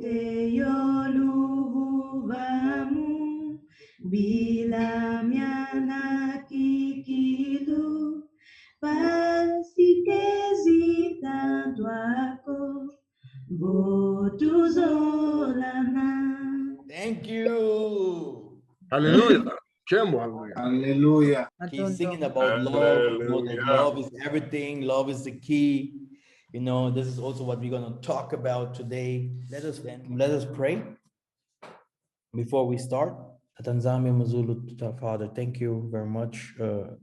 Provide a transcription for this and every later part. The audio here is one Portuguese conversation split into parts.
yoluhubamu bila miana kikilu pasikezi tanto ako botuzolana. Thank you. Hallelujah. Chemo, hallelujah. Hallelujah. He's singing about love. You know, that Hallelujah. love is everything. Love is the key. You know, this is also what we're going to talk about today. Let us pray before we start. Tanzania Mazulu, Father, thank you very much for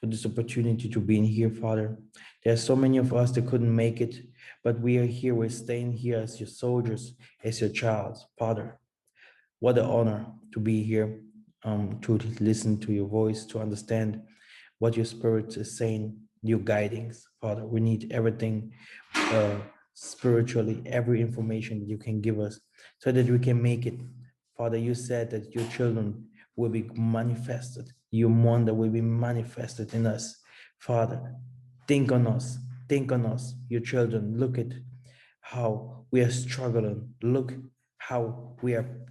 this opportunity to be in here, Father. There are so many of us that couldn't make it, but we are here. We're staying here as your soldiers, as your child, Father. What an honor to be here, to listen to your voice, to understand what your spirit is saying, your guidings, Father. We need everything spiritually, every information that you can give us so that we can make it. Father, you said that your children will be manifested. Your wonder will be manifested in us. Father, think on us, your children. Look at how we are struggling. Look how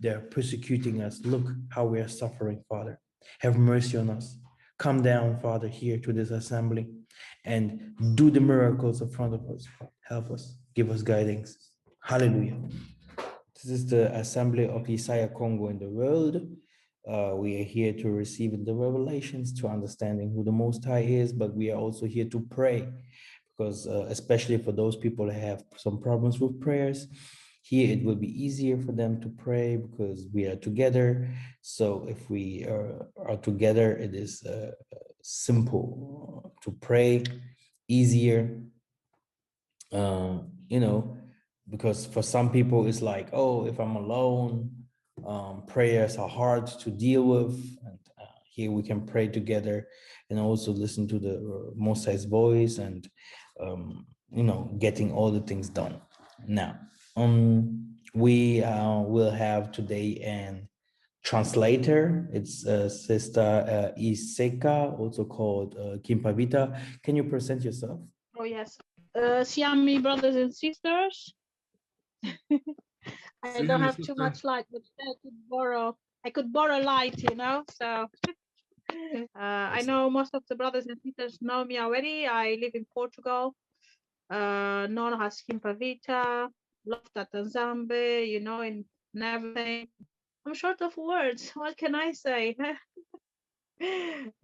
they're persecuting us. Look how we are suffering, Father. Have mercy on us. Come down, Father, here to this assembly and do the miracles in front of us. Help us, give us guidance. Hallelujah. This is the assembly of Isaiah Congo in the world. We are here to receive the revelations, to understanding who the Most High is, but we are also here to pray because especially for those people who have some problems with prayers, here it will be easier for them to pray because we are together. So if we are together, it is simple to pray, easier, you know, because for some people it's like, oh, if I'm alone, prayers are hard to deal with. And here we can pray together and also listen to the Most High's voice and, you know, getting all the things done. Now, we will have today an translator. It's Sister Iseka, also called Kimpavita. Can you present yourself? Oh, yes. Siami brothers and sisters. I don't have too much light, but I could borrow light, you know. So I know most of the brothers and sisters know me already. I live in Portugal. Known as Kimpavita, love Tatanzambe, you know, and everything. I'm short of words. What can I say?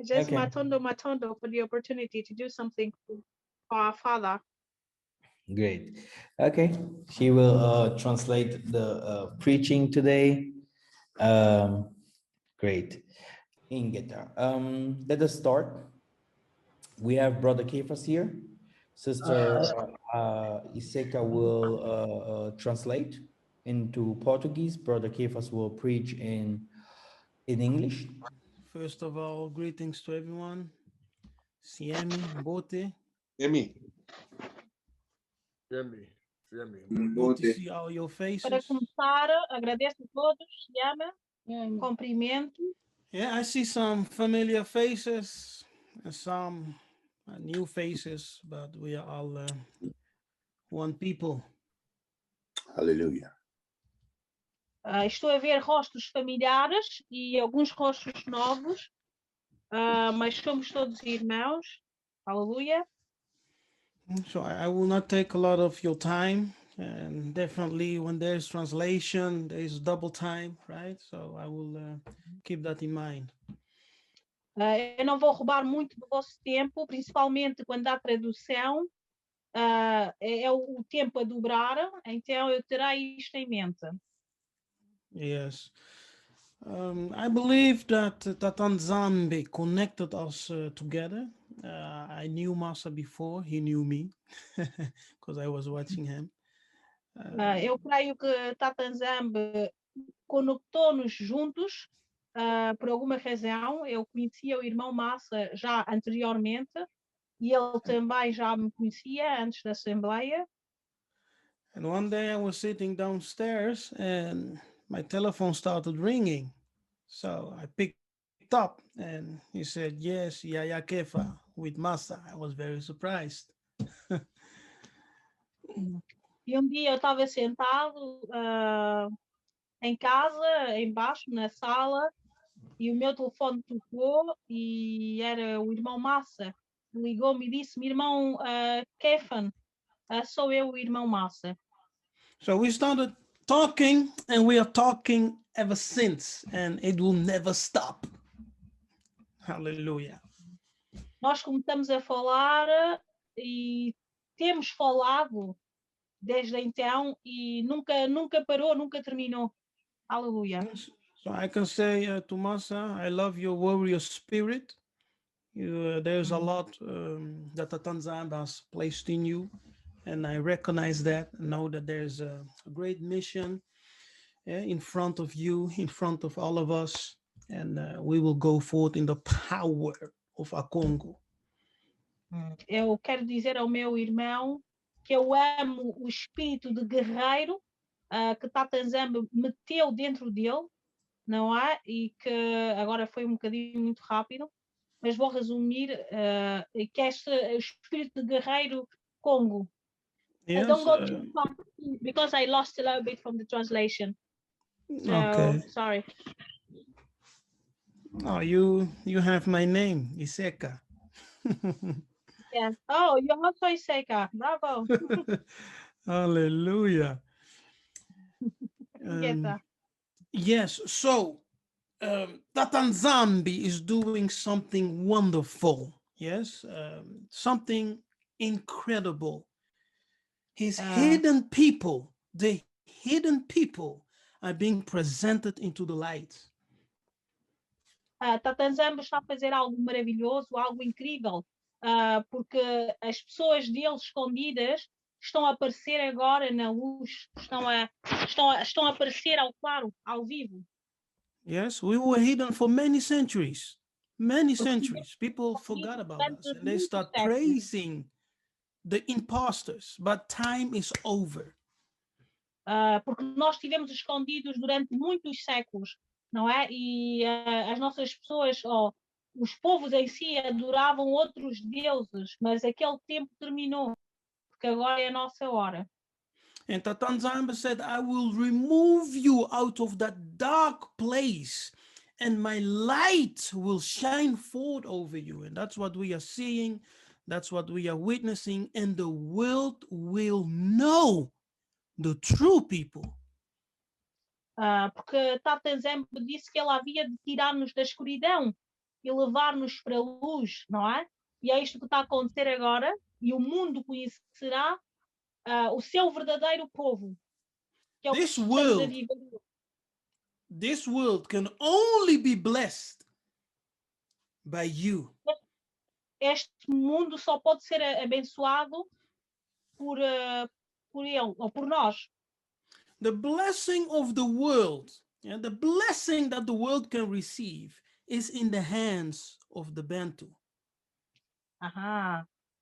Just Okay. matondo for the opportunity to do something for our Father. Great. Okay. She will translate the preaching today. Great. Ingeta. Let us start. We have Brother Kefas here. Sister Iseka will translate into Portuguese. Brother Kefas will preach in English. First of all, greetings to everyone. Siemi, Mbote. Emi. Emi. Good to see all your Para faces. começar, agradeço a todos, Siama. Cumprimento. Yeah, I see some familiar faces and some new faces, but we are all one people. Hallelujah. Estou a ver rostos familiares e alguns rostos novos, mas somos todos irmãos. Aleluia. So I will not take a lot of your time, and definitely when there's translation, there's double time, right? So I will keep that in mind. Eu não vou roubar muito do vosso tempo, principalmente quando há tradução. É o tempo a dobrar, então eu terei isto em mente. Yes. I believe that Tatanzambe connected us together. I knew Masa before he knew me because I was watching him. Eu creio que Tatanzambe conectou-nos juntos por alguma razão. Eu conhecia o irmão Massa já anteriormente e ele também já me conhecia antes da Assembleia. And one day I was sitting downstairs and my telephone started ringing. So I picked up and he said, yes, Yaya Kefa with Masa. I was very surprised. E um dia eu estava sentado em casa, embaixo, na sala, e o meu telefone tocou e era o irmão Massa. Ligou-me e disse-me, irmão Kefan, sou eu, o irmão Massa. So we started talking and we are talking ever since and it will never stop. Hallelujah. Nós começamos a falar e temos falado desde então e nunca parou, nunca terminou. Aleluia. So I can say to Masa, I love your warrior spirit. There's a lot that Tatan Zamba has placed in you, and I recognize that, know that there's a great mission in front of you, in front of all of us, and we will go forth in the power of our Congo. Eu quero dizer ao meu irmão que eu amo o espírito de guerreiro que Tatan Zamba meteu dentro dele, não é? E que agora foi um bocadinho muito rápido, mas vou resumir que este espírito de guerreiro Congo. Yes, Don't go too far because I lost a little bit from the translation. So, okay. Sorry. Oh, you have my name, Iseka. Yeah. Oh, you're also Iseka. Bravo. Hallelujah. Get that. Yes, so Tatan Zambi is doing something wonderful. Yes, something incredible. His hidden people, the hidden people are being presented into the light. Tatan Zamba está a fazer algo maravilhoso, algo incrível, porque as pessoas dele escondidas estão a aparecer agora na luz, estão a aparecer ao claro, ao vivo. Yes, we were hidden for many centuries. Many centuries. People forgot about us and they start praising the imposters, but time is over. Porque nós estivemos escondidos durante muitos séculos, não é? E as nossas pessoas, os povos em si adoravam outros deuses, mas aquele tempo terminou, porque agora é a nossa hora. And Tatan Zamba said, I will remove you out of that dark place and my light will shine forth over you. And that's what we are seeing. That's what we are witnessing. And the world will know the true people. Porque Tatan Zamba disse que ele havia de tirar-nos da escuridão e levar-nos para a luz, não é? E é isto que está a acontecer agora, e o mundo conhecerá o seu verdadeiro povo, que é o que estamos a viver. This world can only be blessed by you. Este mundo só pode ser abençoado por ele, ou por nós. The blessing of the world, and the blessing that the world can receive is in the hands of the Bantu.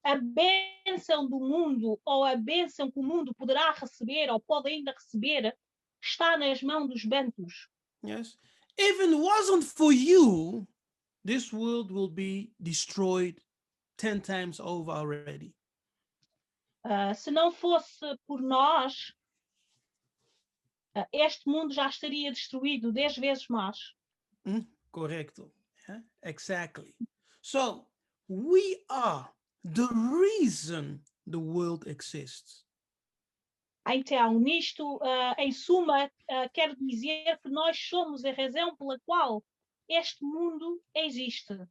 A bênção do mundo, ou a bênção que o mundo poderá receber, ou pode ainda receber, está nas mãos dos Bantus. Yes. If it wasn't for you, this world will be destroyed 10 times over already. Se não fosse por nós, este mundo já estaria destruído 10 vezes mais. Correcto. Yeah? Exactly. So we are the reason the world exists. Então, nisto, em suma, quero dizer que nós somos a razão pela qual este mundo existe.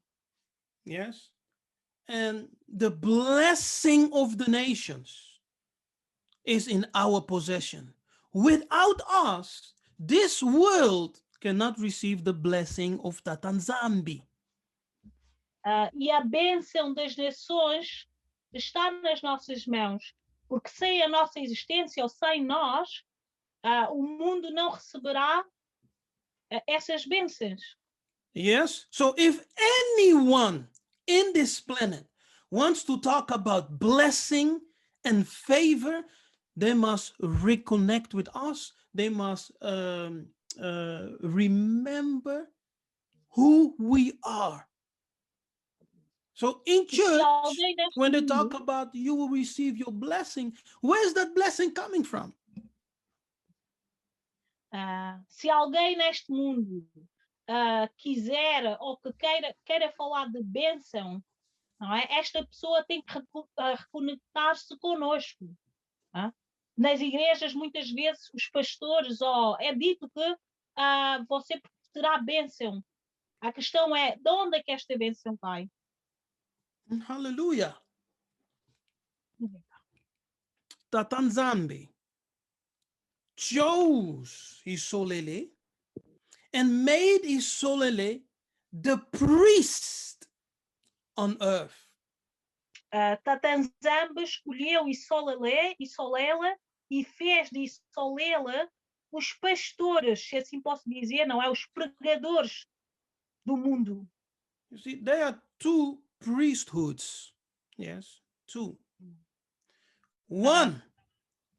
Yes. And the blessing of the nations is in our possession. Without us, this world cannot receive the blessing of Tatan Zambi. E a bênção das nações está nas nossas mãos, porque sem a nossa existência ou sem nós, o mundo não receberá essas bênçãos. Yes. So if anyone in this planet wants to talk about blessing and favor, they must reconnect with us. They must remember who we are. So in Se church, alguém neste when they mundo, talk about you will receive your blessing, where's that blessing coming from? se alguém neste mundo quiser ou que queira falar de bênção, não é? Esta pessoa tem que reconectar-se conosco. Nas igrejas, muitas vezes, os pastores, é dito que você terá bênção. A questão é, de onde é que esta bênção vai? Hallelujah. Tatanzambe chose Isolele and made Isolele the priest on earth. Tatanzambe escolheu Isolela e fez de Isolela os pastores, se assim posso dizer, não é? Os pregadores do mundo. You see, there are two priesthoods. Yes, two. One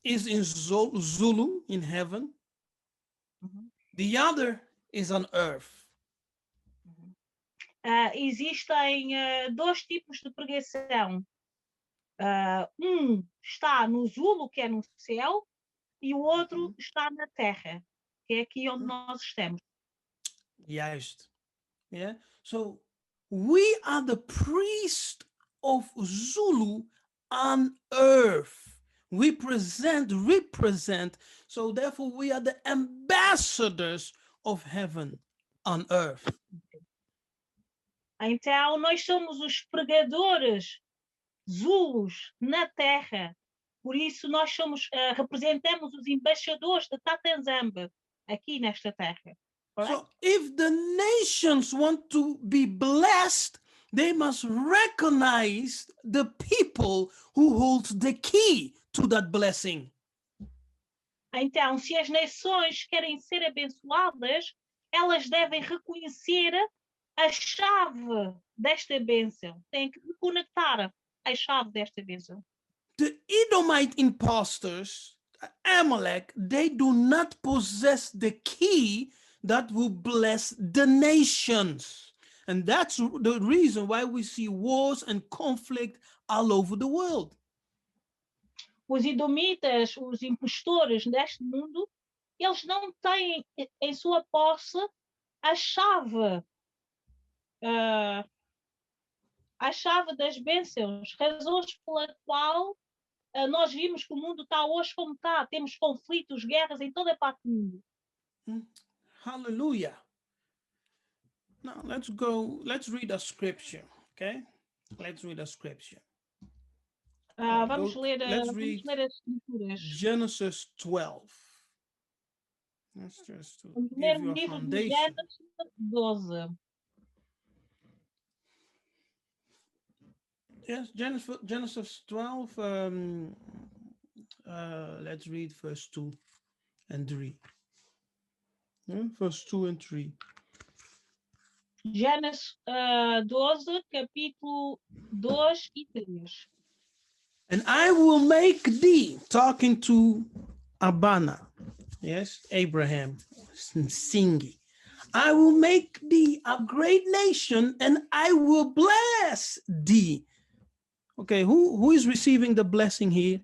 is in Zulu in heaven. The other is on earth. Existem dois tipos de pregação. Está no Zulu, que é no céu, e o outro está na terra, que é aqui onde nós estamos. Juist. Yeah. So we are the priest of Zulu on earth. We represent. So therefore we are the ambassadors of heaven on earth. Então nós somos os pregadores Zulus na terra. Por isso nós representamos os embaixadores de Tatanzambe aqui nesta terra. So if the nations want to be blessed, they must recognize the people who hold the key to that blessing. Então, se as nações querem ser abençoadas, elas devem reconhecer a chave desta bênção. Têm que reconectar a chave desta bênção. The Edomite impostors, Amalek, they do not possess the key that will bless the nations. And that's the reason why we see wars and conflict all over the world. Os edomitas, os impostores deste mundo, eles não têm em sua posse a chave das bênçãos, razões pela qual nós vimos que o mundo está hoje como está. Temos conflitos, guerras em toda a parte do mundo. Hallelujah. Now let's read a scripture, okay? Let's read a scripture. Vamos ler as escrituras. Genesis 12. That's just to Vamos give ler you o a livro de foundation. Gênesis 12. Yes, Genesis 12. Let's read verse 2 and 3. Verse 2 and 3. Gênesis 12, capítulo 2 e 3. And I will make thee, talking to Abana, yes, Abraham, Singi. I will make thee a great nation and I will bless thee. Okay, who is receiving the blessing here?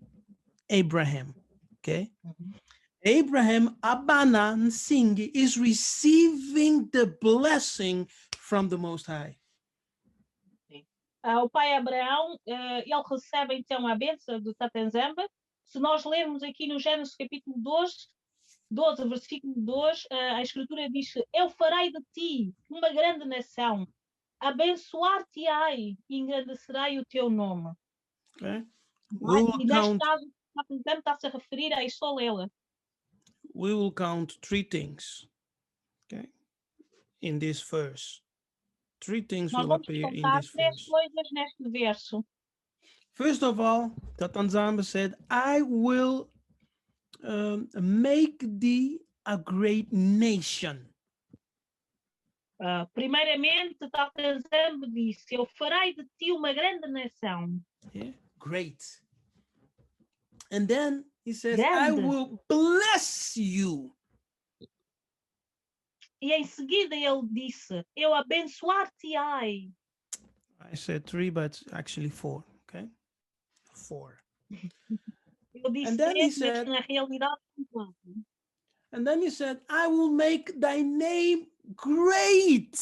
Abraham, okay? Abraham, Abana, and Singi is receiving the blessing from the Most High. O pai Abraão, ele recebe então a bênção do Tatanzambe. Se nós lermos aqui no Gênesis capítulo 12, versículo 2, a escritura diz que eu farei de ti uma grande nação, abençoar-te-ei e engrandecerei o teu nome. Okay. E neste caso, o Tatanzambe está-se a referir a Isolela. We will count three things, okay, in this verse. Three things Nós will vamos appear in contar this três verse. coisas neste verso. First of all, Tatanzambe said, I will make thee a great nation. Primeiramente, Tatanzambe disse, eu farei de ti uma grande nação. Yeah, great. And then he says, Grande. I will bless you. E em seguida ele disse, eu abençoar-te-ei. I said 3, but it's actually 4. Okay, 4. Eu disse And then he 3, mas said- na realidade são 4. And then he said, I will make thy name great.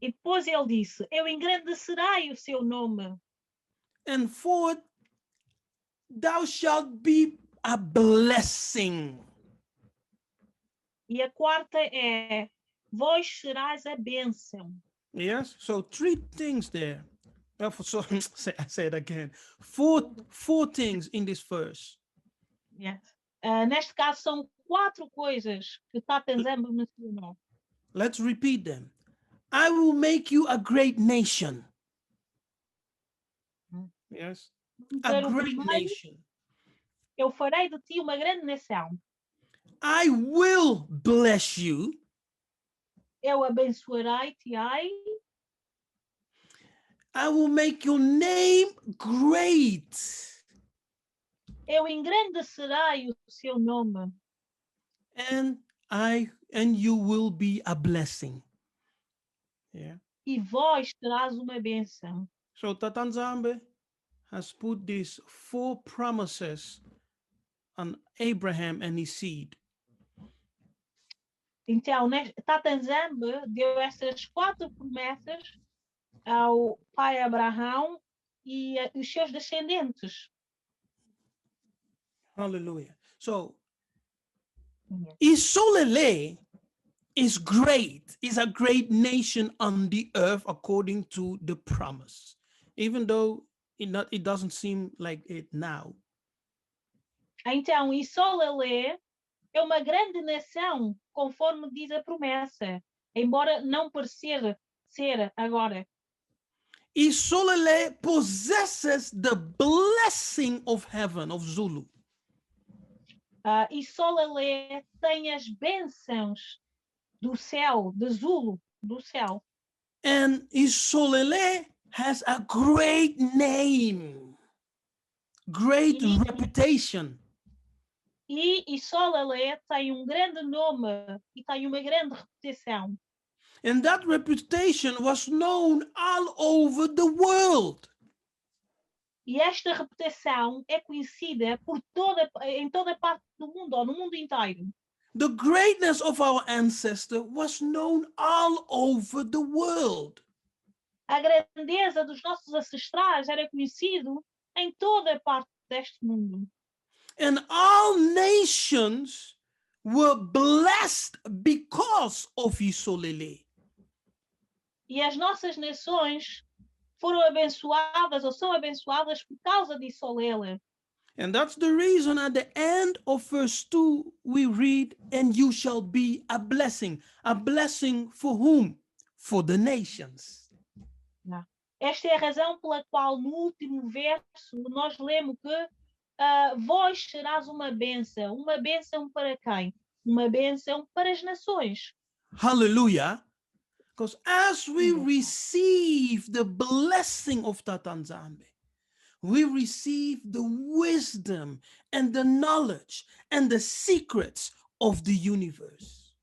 E depois ele disse: eu engrandecerei o seu nome. And 4, thou shalt be a blessing. E a quarta é: vós serás a bênção. Yes, so 3 things there. So I say it again. Four things in this verse. Yes. Neste caso, são 4 coisas que Tatanzamba mencionou. Let's repeat them. I will make you a great nation. Yes, a Pero o great primeiro, nation. eu farei de ti uma grande nação. I will bless you. Eu abençoarei-te, I will make your name great. eu engrandecerei o seu nome. And you will be a blessing. Yeah. E vós terás uma bênção. So Tatanzambe has put these 4 promises on Abraham and his seed. Então, Tatanzamba deu essas 4 promessas ao pai Abraão e os seus descendentes. Hallelujah. So Yes. Isolele is great, is a great nation on the earth according to the promise, even though it doesn't seem like it now. Então, Isolele é uma grande nação, conforme diz a promessa, embora não parecer ser agora. Isolele possesses the blessing of heaven, of Zulu. Isolele tem as bênçãos do céu, de Zulu, do céu. And Isolele has a great name, great reputation. E Isolele tem um grande nome e tem uma grande reputação. And that reputation was known all over the world. E esta reputação é conhecida em toda parte do mundo, ou no mundo inteiro. The greatness of our ancestor was known all over the world. A grandeza dos nossos ancestrais era conhecido em toda parte deste mundo. And all nations were blessed because of Isolele. E as nossas nações foram abençoadas ou são abençoadas por causa de Isolele. And that's the reason at the end of verse 2 we read, and you shall be a blessing. A blessing for whom? For the nations. Esta é a razão pela qual no último verso nós lemos que vós serás uma bênção para quem? Uma bênção para as nações. Hallelujah. Because as we receive the blessing of Tatanzambe, we receive the wisdom and the knowledge and the secrets of the universe.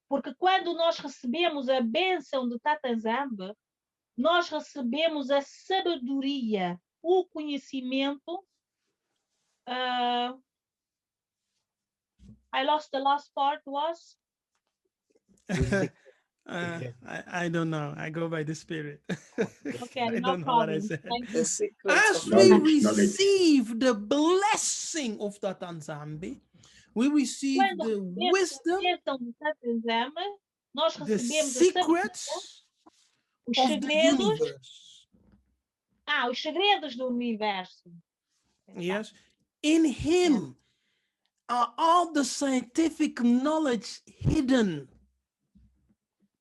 Porque quando nós recebemos a bênção de Tatanzambe, nós recebemos a sabedoria, o conhecimento. I lost the last part was? I don't know. I go by the Spirit. Okay, I no don't know what I problem. said. Thank The you. secrets As of we knowledge. receive the blessing of Tatanzambe, we receive Quando the recebemos wisdom, a bênção de Tatanzambe, nós the recebemos a sabedoria, secrets os of the segredos, universe. os segredos do universo. Yes. In him are all the scientific knowledge hidden.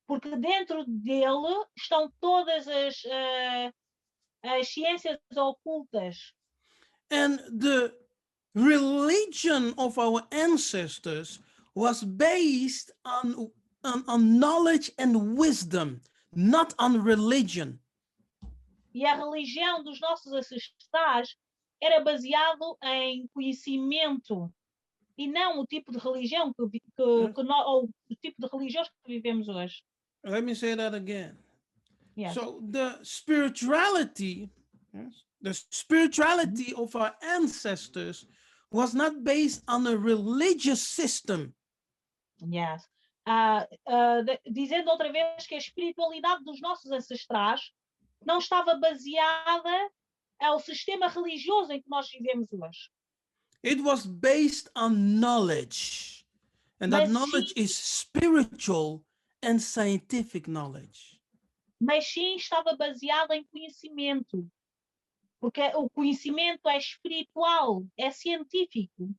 Porque dentro dele estão todas as ciências ocultas. And the religion of our ancestors was based on knowledge and wisdom, not on religion. E a religião dos nossos ancestrais era baseado em conhecimento e não o tipo de religião ou o tipo de religiões que vivemos hoje. Let me say that again. Yes. So the spirituality, yes, the spirituality of our ancestors was not based on a religious system. Yes. Dizendo outra vez que a espiritualidade dos nossos ancestrais não estava baseada ao sistema religioso em que nós vivemos hoje. It was based on knowledge. And that Mas knowledge sim, is spiritual and scientific knowledge. mas sim estava baseada em conhecimento. Porque o conhecimento é espiritual, é científico.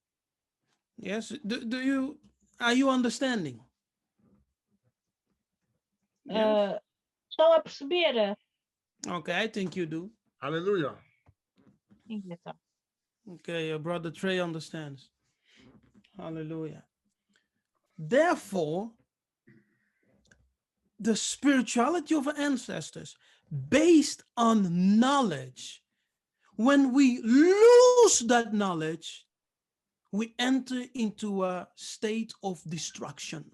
Yes. Are you understanding? Yes. Estão a perceber? Okay, I think you do. Hallelujah. Então, Okay, your brother Trey understands. Hallelujah. Therefore, the spirituality of our ancestors based on knowledge. When we lose that knowledge, we enter into a state of destruction.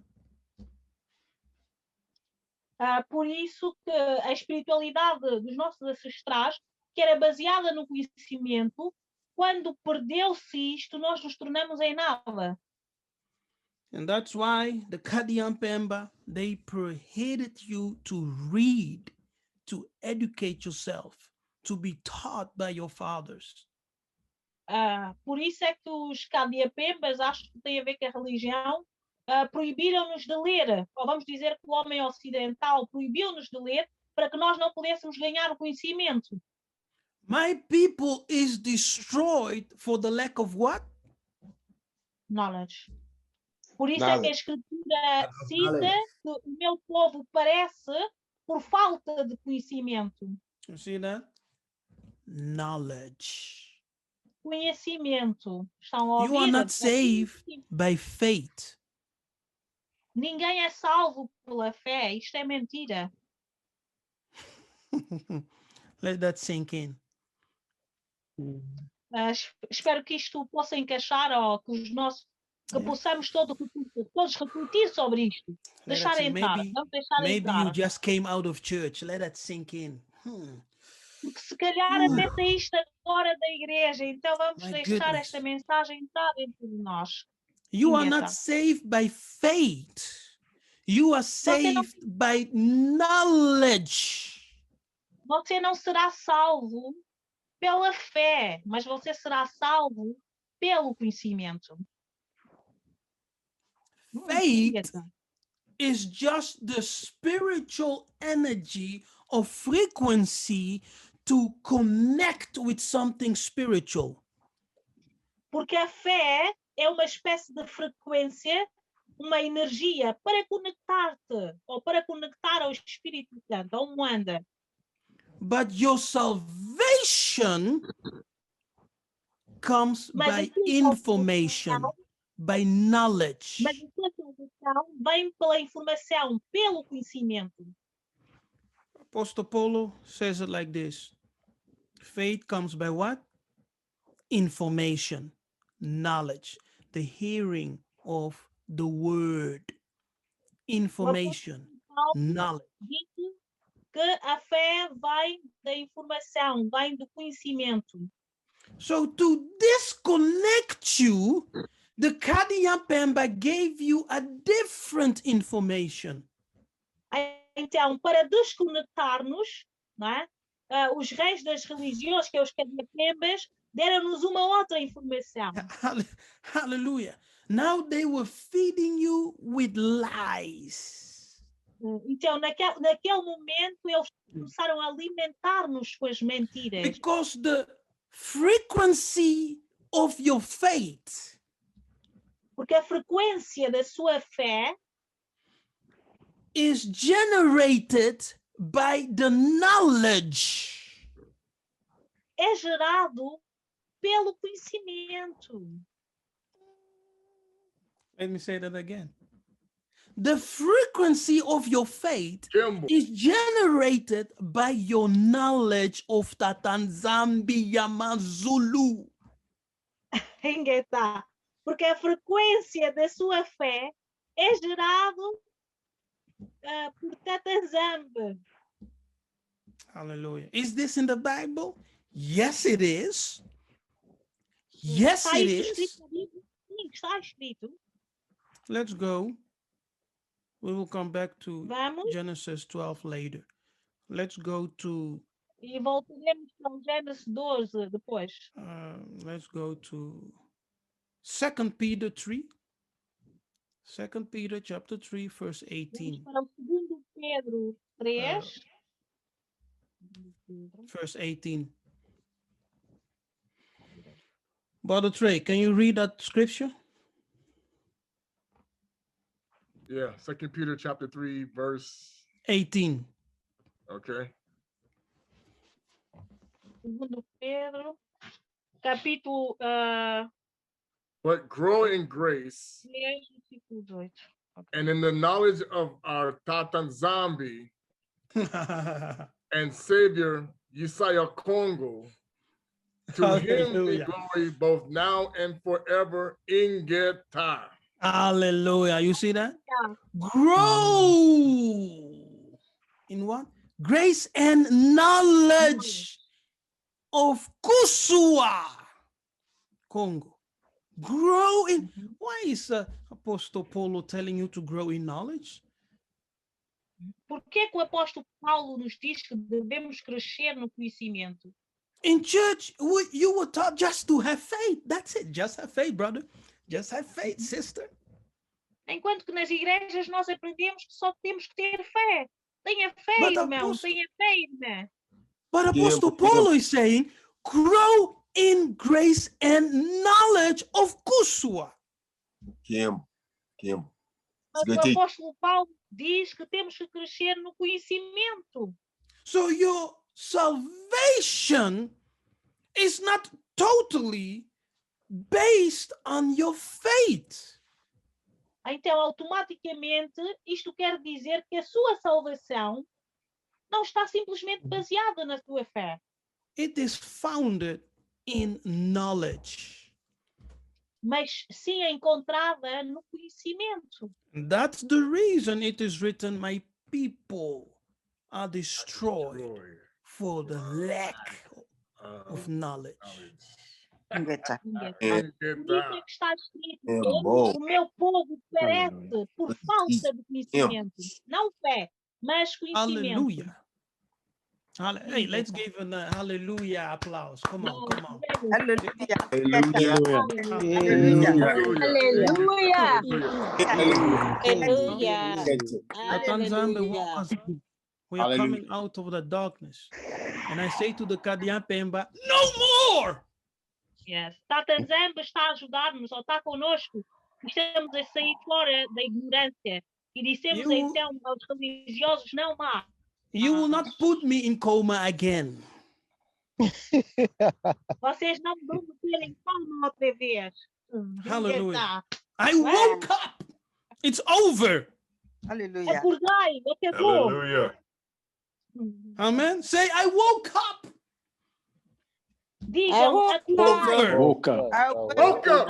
por isso que a espiritualidade dos nossos ancestrais, que era baseada no conhecimento, quando perdeu-se isto, nós nos tornamos em nada. And that's why the Kadiampemba, they prohibited you to read, to educate yourself, to be taught by your fathers. Por isso é que os Kadiapembas, acho que tem a ver com a religião, proibiram-nos de ler, ou vamos dizer que o homem ocidental proibiu-nos de ler para que nós não pudéssemos ganhar o conhecimento. My people is destroyed for the lack of what? Knowledge. Por isso é que a escritura cita que o meu povo parece por falta de conhecimento. You see that? Knowledge. Conhecimento. Estão a You are ouvir? not saved by faith. Ninguém é salvo pela fé. Isto é mentira. Let that sink in. Espero que isto possa encaixar ou que possamos todos refletir sobre isto. Let Deixar that sink. entrar. Vamos deixar Maybe you entrar. just came out of church. Let that sink in. Porque se calhar até saíste agora da igreja, então vamos My deixar goodness. esta mensagem entrar dentro de nós. You are Yes, not sir. saved by faith. You are saved by knowledge. Você não será salvo pela fé, mas você será salvo pelo conhecimento. Faith is just the spiritual energy or frequency to connect with something spiritual. Porque a fé é uma espécie de frequência, uma energia para conectar-te ou para conectar ao Espírito Santo, ao Moanda. But your salvation comes Mas by a tua information, by knowledge. Mas a tua salvação vem pela informação, pelo conhecimento. Apostle Paulo says it like this. Faith comes by what? Information, knowledge, the hearing of the word. Information, knowledge. Diz que a fé vem da informação, vem do conhecimento. So to disconnect you, the Kadiampemba gave you a different information. Então, para desconectar-nos, não é? Os reis das religiões, que é os Kadiapembas, deram-nos uma outra informação. Hallelujah. Now they were feeding you with lies. Então, naquele momento, eles começaram a alimentar-nos com as mentiras. Because the frequency of your faith Porque a frequência da sua fé is generated by the knowledge. é gerado pelo conhecimento. Let me say that again. The frequency of your faith Jumbo. is generated by your knowledge of Tatanzambi Yamazulu. Engeta. Porque a frequência da sua fé é gerado por Tatanzambe. Hallelujah. Is this in the Bible? Yes, it is. Yes, Está it isso escrito is. na Bíblia? Sim, está escrito. Let's go. We will come back to Vamos Genesis 12 later. Let's go to e voltaremos para o Gênesis 12 depois. let's go to 2 Peter 3. 2 Peter chapter 3, verse Vamos 18. para o 2 Pedro 3. Verse 18. Brother Trey, can you read that scripture? Yeah, 2 Peter chapter 3, verse, 18. okay. 2 Pedro, capítulo But grow in grace 3, versículo 18. and in the knowledge of our Tatan Zambi and Savior Yesaya Kongo. To him be Hallelujah. glory both now and forever in Geta. Hallelujah. You see that? Yeah. Grow in what? Grace and knowledge of Kusua, Congo. Grow in. Why is Apostle Paulo telling you to grow in knowledge? Por que que o apóstolo Paulo nos diz que devemos crescer no conhecimento? In church, you were taught just to have faith. That's it. Just have faith, brother. Just have faith, sister. Enquanto que nas igrejas nós aprendemos que só temos que ter fé. Tenha fé, But irmão. Apostle- Tenha fé, irmã. But Yeah, Apostle but- Paulo is saying, grow in grace and knowledge of Kusua. Kim. Mas Good o teaching. apóstolo Paulo diz que temos que crescer no conhecimento. So your salvation is not totally based on your faith. Então, automaticamente, isto quer dizer que a sua salvação não está simplesmente baseada na sua fé, It is founded in knowledge. mas sim encontrada no conhecimento. That's the reason it is written, my people are destroyed for the lack of knowledge. Ngeta. And Por isso é que está escrito, É bom. o meu povo perece por falta de conhecimento. Não fé, mas conhecimento. Hallelujah. Hey, let's give a hallelujah applause. Come on, come on. Hallelujah. Hallelujah. Hallelujah. Aleluia. Tatanzambe woke us up. We are Hallelujah. coming out of the darkness. And I say to the Kadian Pemba, no more. Yes. Tata Zamba está a ajudar-nos, ou está conosco. Estamos a sair fora da ignorância. E dissemos You- então aos religiosos, não mais. You will not put me in coma again. Vocês não vão meter em coma outra vez. Hallelujah. I woke up. It's over. Hallelujah. Acordai, acabou. Hallelujah. Amen. Say, I woke up. Digam, acordai. Woke up. Woke up.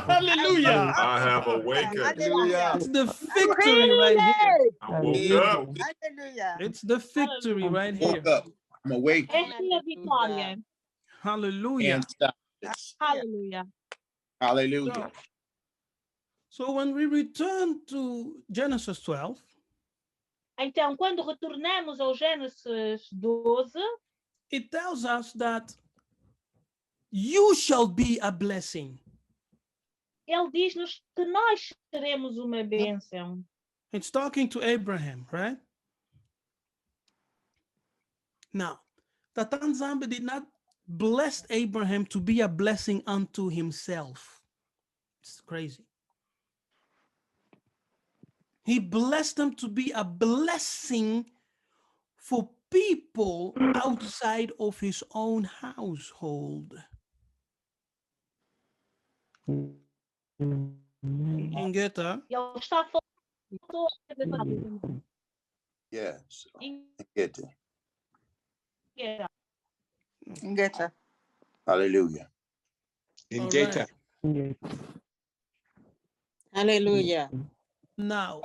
Hallelujah. I have awakened. Hallelujah. It's the victory right here. I woke up. Hallelujah. It's the victory right here. Woke up. I'm awake. Esta é a vitória. Hallelujah. Can't stop this. Aleluia. Hallelujah. So when we return to Genesis 12, Então, quando retornamos ao Gênesis 12, it tells us that you shall be a blessing. ele diz-nos que nós seremos uma bênção. It's talking to Abraham, right? Now, Tatan Zamba did not bless Abraham to be a blessing unto himself. It's crazy. He blessed them to be a blessing for people outside of his own household. Ingeta, Ele está falando. Yes. Get it. Ngeta. Hallelujah. all right. Hallelujah. Now,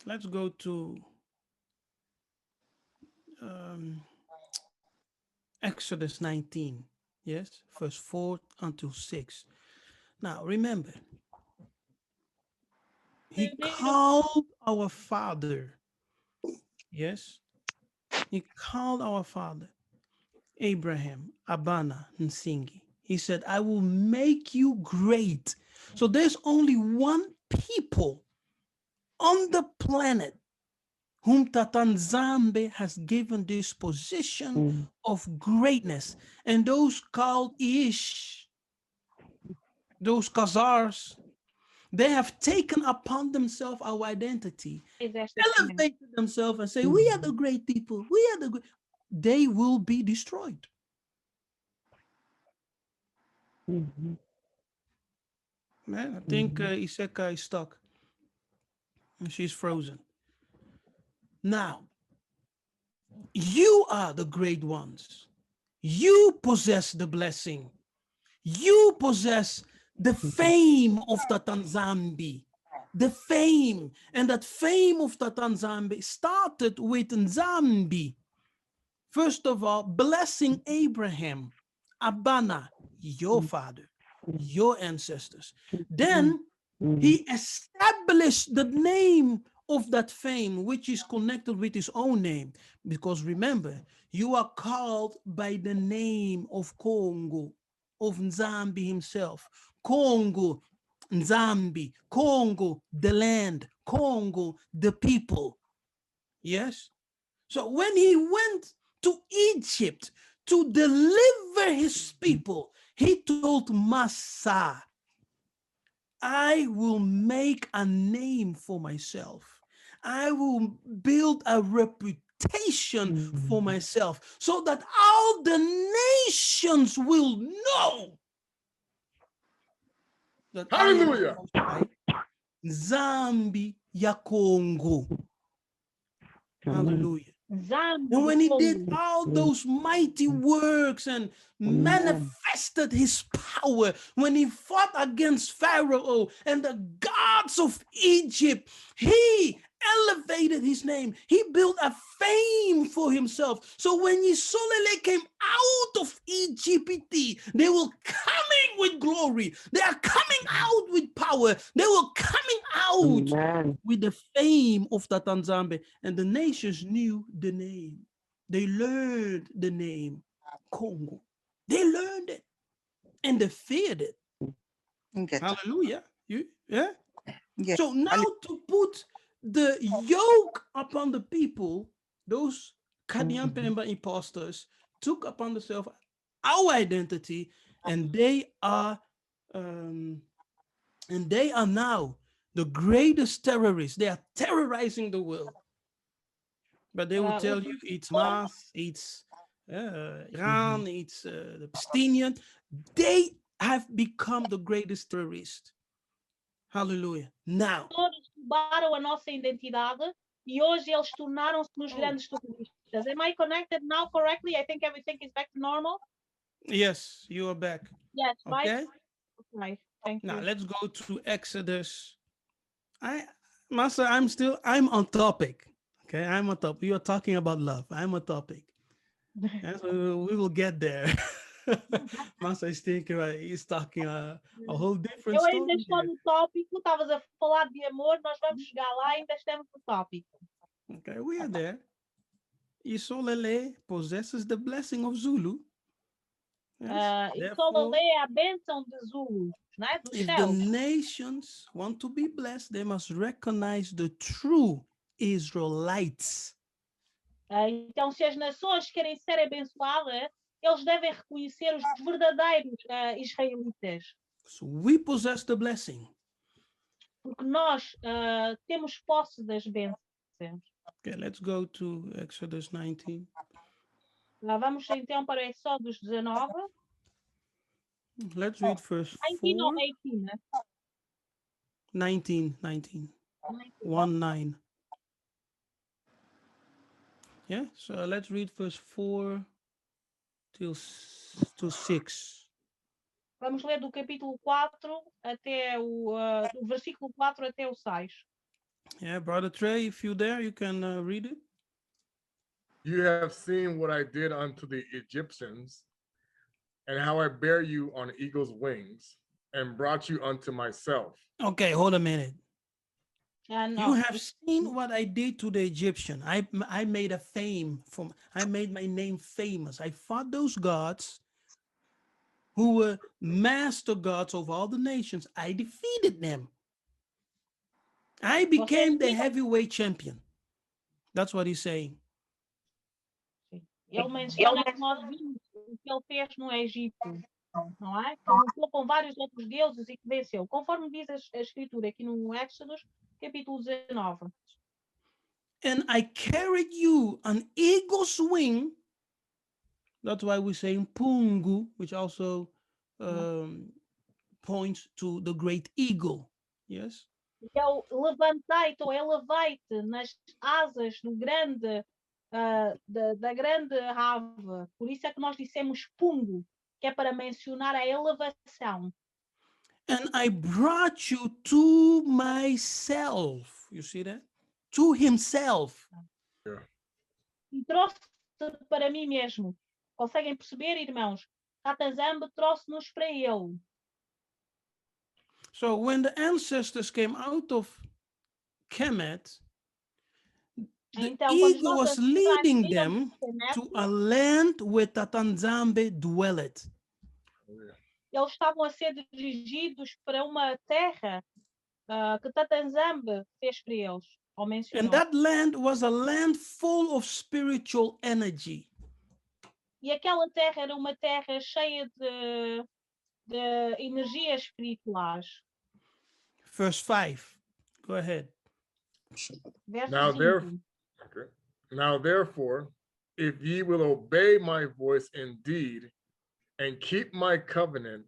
let's go to Exodus 19, yes, verse 4 until 6. Now, remember, he called our father, yes, he called our father, Abraham, Abana, and Singi. He said, I will make you great. So there's only one people on the planet whom Tatanzambe has given this position of greatness. And those called Ish, those Khazars, they have taken upon themselves our identity, elevated themselves and say, we are the great people, we are the great. They will be destroyed. Man, I think Iseka is stuck. And she's frozen. Now, you are the great ones. You possess the blessing. You possess the fame of Tatanzambi. The fame. And that fame of Tatanzambi started with Nzambi. First of all, blessing Abraham, Abana, your father, your ancestors. Then he established the name of that fame, which is connected with his own name. Because remember, you are called by the name of Congo, of Nzambi himself. Congo, Nzambi, Congo, the land, Congo, the people. Yes? So when he went to Egypt to deliver his people, he told Massa, I will make a name for myself. I will build a reputation for myself so that all the nations will know that Hallelujah. Zambi ya Congo. Hallelujah. And when he did all those mighty works and manifested his power, when he fought against Pharaoh and the gods of Egypt, he elevated his name. He built a fame for himself. So when Yisolele came out of Egypt, they were coming with glory. They are coming out with power. They were coming out with the fame of Tatanzambe. And the nations knew the name. They learned the name Congo. They learned it and they feared it. Hallelujah. Yeah. So now to put the yoke upon the people, those Kadiampemba imposters took upon themselves our identity, and they are now the greatest terrorists. They are terrorizing the world. But they will tell you it's Hamas, it's Iran, it's the Palestinian. They have become the greatest terrorists. Hallelujah. Now. Todos roubaram a nossa identidade e hoje eles tornaram-se nos grandes terroristas. Am I connected now correctly? I think everything is back to normal. Yes, you are back. Yes, okay? right? Okay, thank you. Now let's go to Exodus. Master, I'm on topic. Okay, I'm on topic. You are talking about love. I'm on topic. And so we will get there. Master is thinking, he's talking a whole different story. Eu ainda estou here. no tópico, estavas a falar de amor, nós vamos chegar lá, ainda estamos no tópico. Okay, we are there. Isolele possesses the blessing of Zulu. Yes, Isolele é a bênção de Zulu, não é? Dos if céus. The nations want to be blessed, they must recognize the true Israelites. Então, se as nações querem ser abençoadas, eles devem reconhecer os verdadeiros israelitas. So we possess the blessing. Porque nós temos posse das bênçãos. Okay, let's go to Exodus 19. Vamos então para o Exódos 19. Let's read verse 19 4. ou 18, né? 19. 1-9. Yeah, so let's read verse 4 to 6. Vamos ler do capítulo 4 até do versículo 4 até o 6. Yeah, Brother Trey, if you're there, you can read it. You have seen what I did unto the Egyptians, and how I bear you on eagle's wings, and brought you unto myself. Okay, hold a minute. And You have seen what I did to the Egyptian. I made a fame from. I made my name famous. I fought those gods who were master gods over all the nations. I defeated them. I became the heavyweight champion. That's what he's saying. ele menciona que nós vimos o que ele fez no Egito, não é? Que ele lutou com vários outros deuses e que venceu, conforme diz a escritura aqui no Éxodo, capítulo 19. And I carried you on eagle's wing. That's why we say Pungu, which also points to the great eagle. Yes. Eu levantei-te ou elevei-te nas asas do grande, da grande ave. Por isso é que nós dissemos pungo, que é para mencionar a elevação. And I brought you to myself. You see that? To himself. E trouxe-te para mim mesmo. Conseguem perceber, irmãos? Tatanzambe trouxe-nos para ele. So when the ancestors came out of Kemet, the Então, quando os eagle was nossos leading ancestrais them saíram de to a land where Tatanzambe dwelleth. eles estavam a ser dirigidos para uma terra que Tatanzambe fez para eles, ou And mencionou. that land was a land full of spiritual energy. E aquela terra era uma terra cheia de energias espirituais. Verse 5. Go ahead. Verso Now, 5. Now therefore, if ye will obey my voice indeed, and keep my covenant,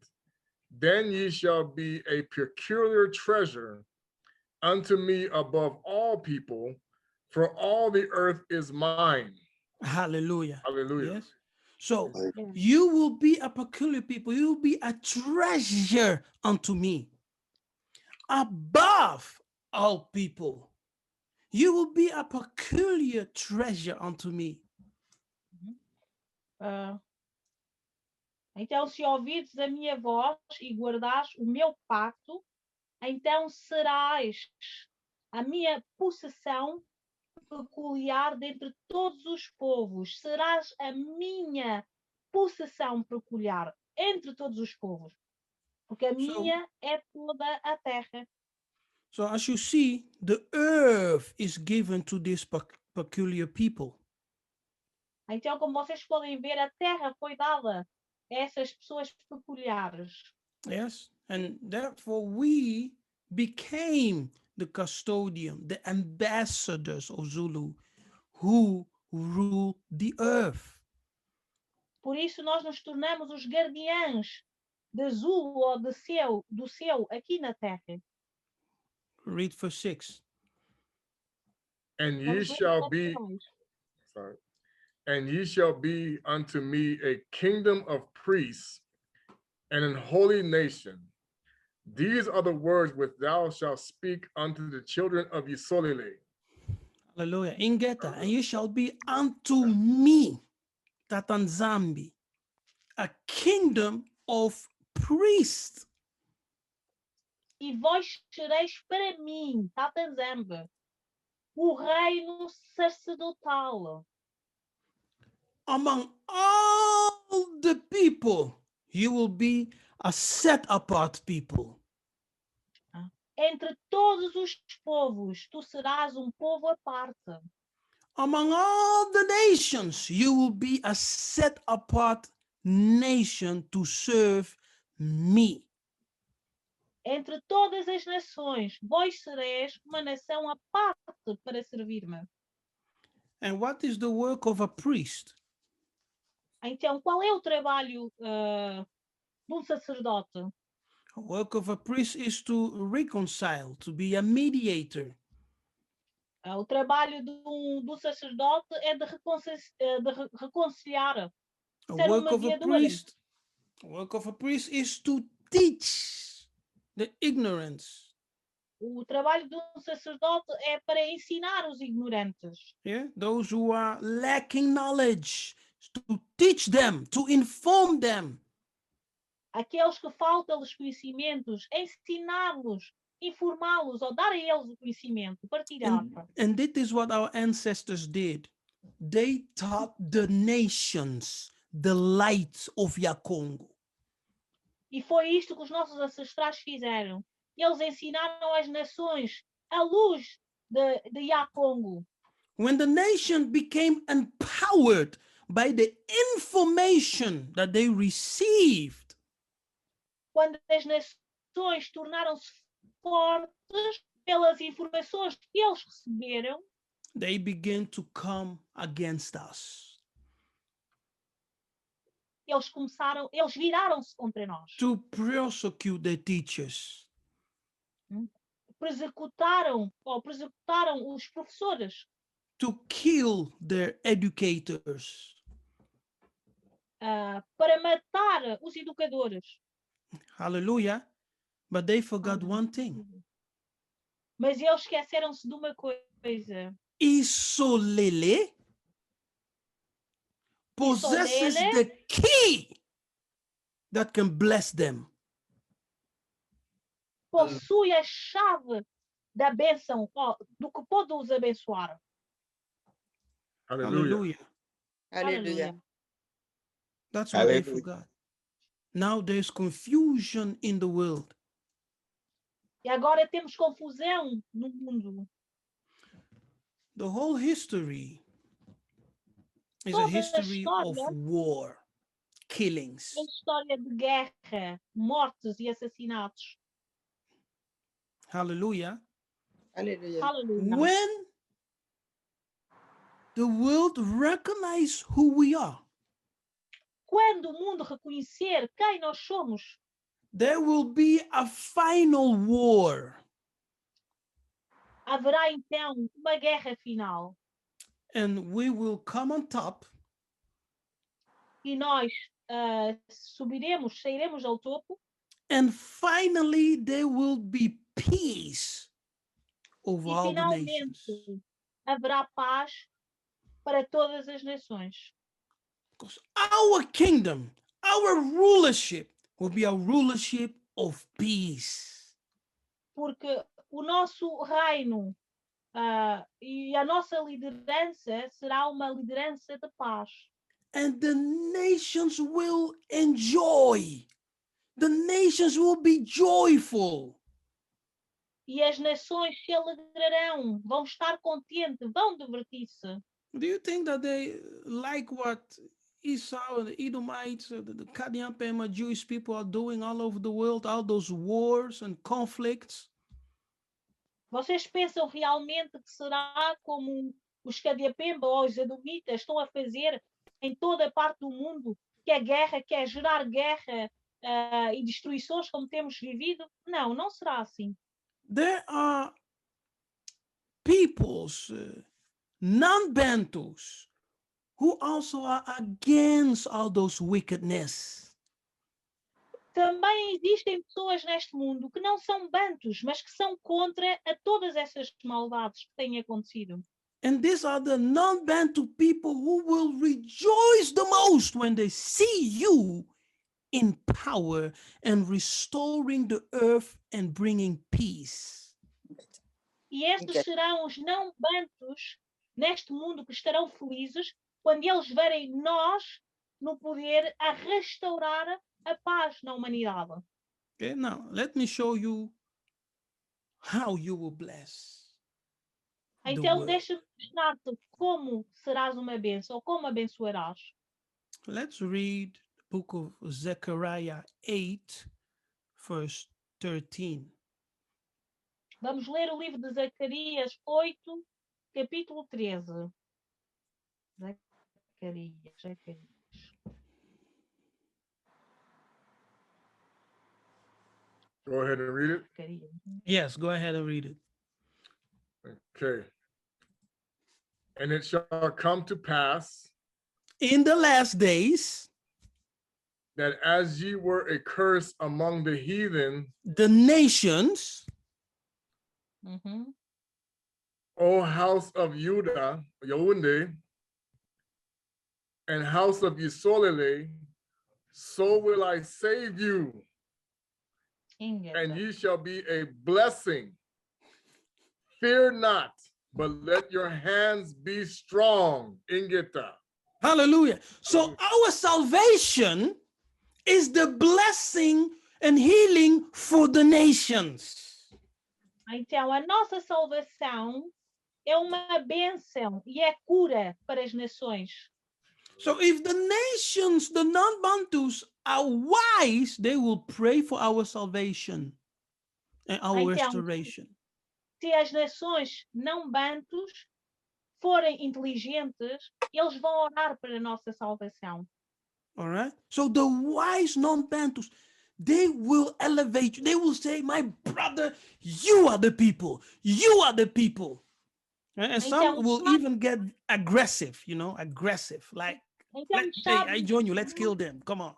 then ye shall be a peculiar treasure unto me above all people, for all the earth is mine. Hallelujah. Hallelujah. Yes. So Yeah. you will be a peculiar people. You will be a treasure unto me above all people. You will be a peculiar treasure unto me. Então, se ouvirdes a minha voz e guardares o meu pacto, então serás a minha possessão peculiar dentre todos os povos. Serás a minha possessão peculiar entre todos os povos. Porque a minha é toda a terra. So as you see, the earth is given to this peculiar people. Então, como vocês podem ver, a terra foi dada a essas pessoas peculiares. Yes. And therefore we became the custodian, the ambassadors of Zulu who rule the earth. Por isso nós nos tornamos os guardiães de Zulu ou do céu aqui na terra. Read verse 6. And ye Vamos ler shall um be, pouco mais. sorry, and ye shall be unto me a kingdom of priests and an holy nation. These are the words which thou shalt speak unto the children of Isolile. Hallelujah. Ingeta, and you shall be unto me, Tatanzambi, a kingdom of priests. E vós sereis para mim, Tatanzambe, o reino sacerdotal. Among all the people, you will be a set apart people. Entre todos os povos, tu serás povo à parte. Among all the nations, you will be a set apart nation to serve me. Entre todas as nações, vós sereis uma nação à parte para servir-me. And what is the work of a priest? Então, qual é o trabalho de um sacerdote? The work of a priest is to reconcile, to be a mediator. O trabalho do sacerdote é de reconciliar. A Ser work of a mediador. priest is to teach the ignorance o trabalho de um sacerdote é para ensinar os ignorantes. Yeah, those who are lacking knowledge, to teach them, to inform them. Aqueles que faltam-lhes conhecimentos, ensiná-los, informá-los ou dar a eles o conhecimento, partilhar. And this is what our ancestors did. They taught the nations the light of Yakongo. E foi isto que os nossos ancestrais fizeram. Eles ensinaram às nações a luz de Yakongo. When the nation became empowered by the information that they received, Quando as nações tornaram-se fortes pelas informações que eles receberam, they began to come against us, eles viraram-se contra nós. to prosecute the teachers, Persecutaram os professores, to kill their educators. para matar os educadores. Hallelujah. But they forgot one thing. Mas eles esqueceram-se de uma coisa. Isolele possesses Isolele. the key that can bless them. Possui a chave da bênção, do que pode os abençoar. Hallelujah. Hallelujah. That's what they Hallelujah. forgot. Now there's confusion in the world. E agora temos confusão no mundo. The whole history is a Toda a history of história. war, killings. É história de guerra, mortes e assassinatos. Hallelujah. Hallelujah. Aleluia. When the world recognize who we are, Quando o mundo reconhecer quem nós somos, there will be a final war. haverá então uma guerra final. And we will come on top E nós sairemos ao topo. and finally there will be peace over E all the nations. finalmente haverá paz para todas as nações. Because our kingdom, our rulership will be a rulership of peace. Porque o nosso reino e a nossa liderança será uma liderança de paz. And the nations will enjoy. The nations will be joyful. E as nações se alegrarão, vão estar contentes, vão divertir-se. Do you think that they like what Esau and the Edomites, the Kadiampema Jewish people are doing all over the world, all those wars and conflicts? Vocês pensam realmente que será como os Kadiapemba ou os Edomitas estão a fazer em toda a parte do mundo, que é guerra, que é gerar guerra e destruições como temos vivido? Não, não será assim. There are peoples, non-Bantus, who also are against all those wickedness. Também existem pessoas neste mundo que não são bantus, mas que são contra a todas essas maldades que têm acontecido. And these are the non-Bantu people who will rejoice the most when they see you in power and restoring the earth and bringing peace. E estes serão os não bantus neste mundo que estarão felizes quando eles verem nós no poder a restaurar a paz na humanidade. Okay, now let me show you how you will bless. the Então world. deixa-me mostrar-te como serás uma bênção, ou como abençoarás. Let's read the book of Zechariah 8, verse 13. Vamos ler o livro de Zacarias 8, capítulo 13. Zacarias. Go ahead and read it. Zacarias. Yes, go ahead and read it. Okay. And it shall come to pass In the last days, that as ye were a curse among the heathen, the nations Uhum. O house of Judah, Yehuda, and house of Yisolele, so will I save you, and Ingeta. ye shall be a blessing. Fear not, but let your hands be strong. Ingeta. Hallelujah. So our salvation is the blessing and healing for the nations. Então, a nossa salvação é uma bênção e é cura para as nações. So if the nations, the non-Bantus, are wise, they will pray for our salvation and our Então, restoration. se as nações não bantus forem inteligentes, eles vão orar para a nossa salvação. All right. So the wise non-Bantus, they will elevate you. They will say, my brother, you are the people. You are the people. And some will even get aggressive, aggressive. Like, Então, hey, I join you. Let's kill them. Come on.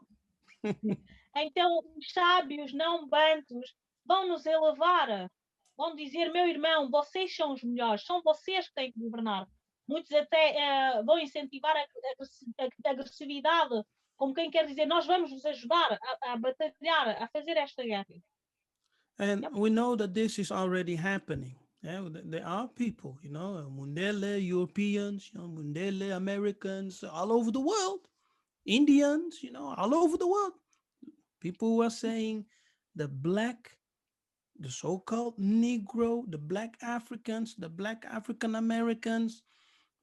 Então, os sábios não bantus vão nos elevar, vão dizer, meu irmão, vocês são os melhores, são vocês que têm que governar. Muitos até vão incentivar a agressividade, como quem quer dizer, nós vamos vos ajudar a batalhar, a fazer esta guerra. And we know that this is already happening. Yeah, there are people, Mundele, Europeans, Mundele, Americans, all over the world, Indians, all over the world. People who are saying the so-called Negro, the Black Africans, the Black African Americans,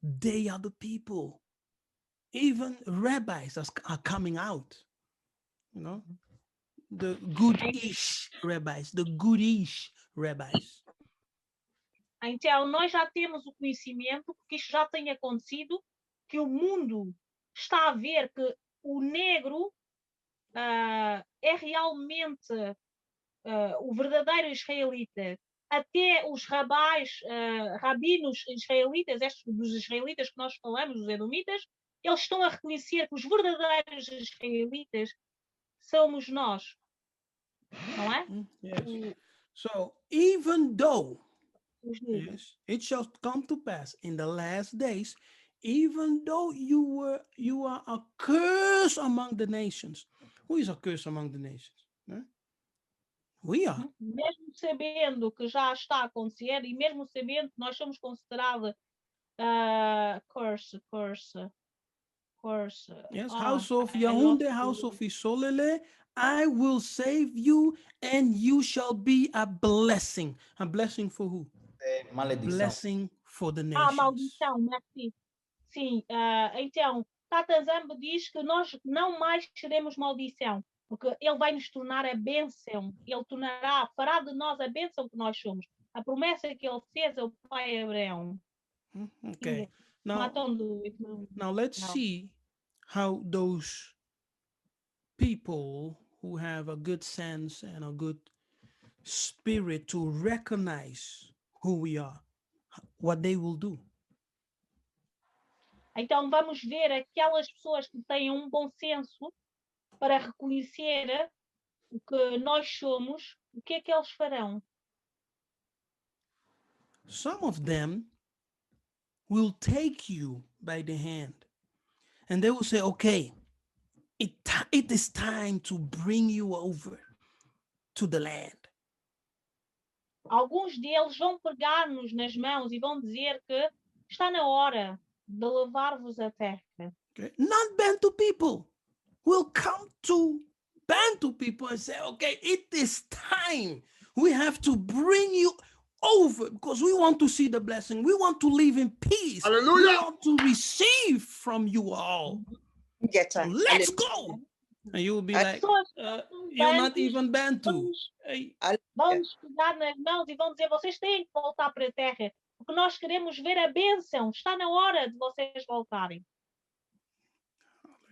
they are the people. Even rabbis are coming out, the good-ish rabbis, the good-ish rabbis. Então, nós já temos o conhecimento, porque isto já tem acontecido, que o mundo está a ver que o negro é realmente o verdadeiro israelita. Até os rabinos israelitas, estes dos israelitas que nós falamos, os edomitas, eles estão a reconhecer que os verdadeiros israelitas somos nós. Não é? Yes. So, even though it shall come to pass in the last days, even though you are a curse among the nations. Who is a curse among the nations? We are. Mesmo sabendo que já está a acontecer e mesmo sabendo que nós somos considerados curse. Yes, house of Yahunde, house of Isolele, I will save you and you shall be a blessing. A blessing for who? Maledição. Blessing for the nations. Maldição, merci. Sim, então, Tata Nzambe diz que nós não mais seremos maldição, porque ele vai nos tornar a bênção, ele fará de nós a bênção que nós somos. A promessa que ele fez ao pai Abraão. Okay. Now let's see how those people who have a good sense and a good spirit to recognize who we are, what they will do. Então vamos ver aquelas pessoas que têm um bom senso para reconhecer o que nós somos, o que é que eles farão? Some of them will take you by the hand and they will say, okay, it is time to bring you over to the land. Alguns deles vão pegar-nos nas mãos e vão dizer que está na hora de levar-vos à terra. Okay. Non-Bantu people will come to Bantu people and say, okay, it is time. We have to bring you over because we want to see the blessing. We want to live in peace. Hallelujah. We want to receive from you all. So let's go. And you will be like, you're not even Bantu. Vão-nos pegar nas mãos e vão dizer, vocês têm que voltar para a terra, porque nós queremos ver a bênção. Está na hora de vocês voltarem.